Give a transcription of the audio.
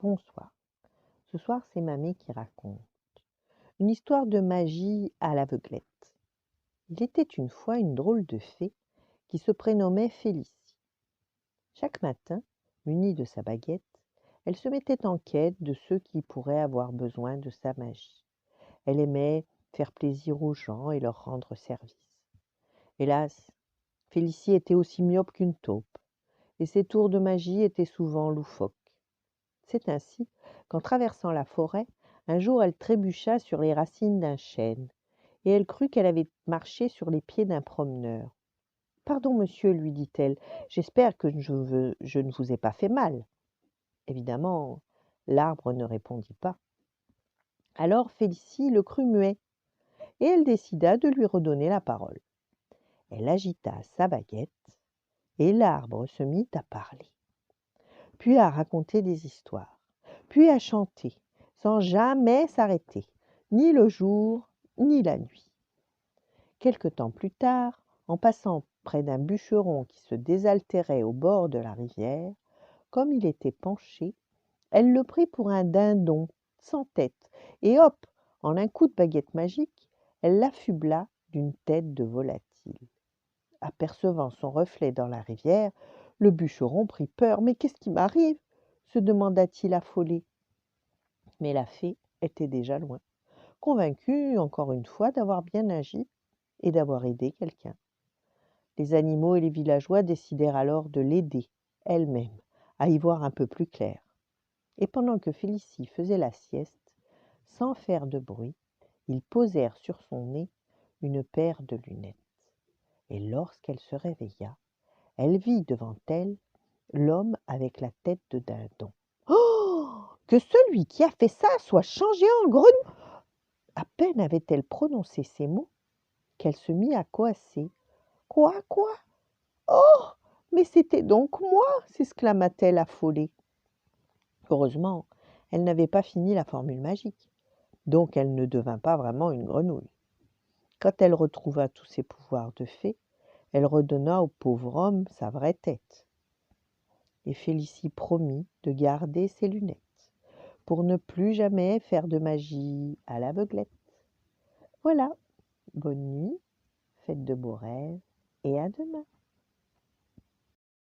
Bonsoir. Ce soir, c'est Mamie qui raconte. Une histoire de magie à l'aveuglette. Il était une fois une drôle de fée qui se prénommait Félicie. Chaque matin, munie de sa baguette, elle se mettait en quête de ceux qui pourraient avoir besoin de sa magie. Elle aimait faire plaisir aux gens et leur rendre service. Hélas, Félicie était aussi myope qu'une taupe, et ses tours de magie étaient souvent loufoques. C'est ainsi qu'en traversant la forêt, un jour elle trébucha sur les racines d'un chêne, et elle crut qu'elle avait marché sur les pieds d'un promeneur. Pardon, monsieur, lui dit-elle, j'espère que je ne vous ai pas fait mal. Évidemment, l'arbre ne répondit pas. Alors Félicie le crut muet, et elle décida de lui redonner la parole. Elle agita sa baguette, et l'arbre se mit à parler, puis à raconter des histoires, puis à chanter, sans jamais s'arrêter, ni le jour, ni la nuit. Quelque temps plus tard, en passant près d'un bûcheron qui se désaltérait au bord de la rivière, comme il était penché, elle le prit pour un dindon, sans tête, et hop, en un coup de baguette magique, elle l'affubla d'une tête de volatile. Apercevant son reflet dans la rivière, le bûcheron prit peur. « Mais qu'est-ce qui m'arrive ?» se demanda-t-il affolé. Mais la fée était déjà loin, convaincue encore une fois d'avoir bien agi et d'avoir aidé quelqu'un. Les animaux et les villageois décidèrent alors de l'aider, elle-même, à y voir un peu plus clair. Et pendant que Félicie faisait la sieste, sans faire de bruit, ils posèrent sur son nez une paire de lunettes. Et lorsqu'elle se réveilla, elle vit devant elle l'homme avec la tête de dindon. « Oh, que celui qui a fait ça soit changé en grenouille !» À peine avait-elle prononcé ces mots qu'elle se mit à coasser. « Quoi, quoi ? Oh, mais c'était donc moi !» s'exclama-t-elle affolée. Heureusement, elle n'avait pas fini la formule magique, donc elle ne devint pas vraiment une grenouille. Quand elle retrouva tous ses pouvoirs de fée, elle redonna au pauvre homme sa vraie tête. Et Félicie promit de garder ses lunettes pour ne plus jamais faire de magie à l'aveuglette. Voilà, bonne nuit, faites de beaux rêves et à demain.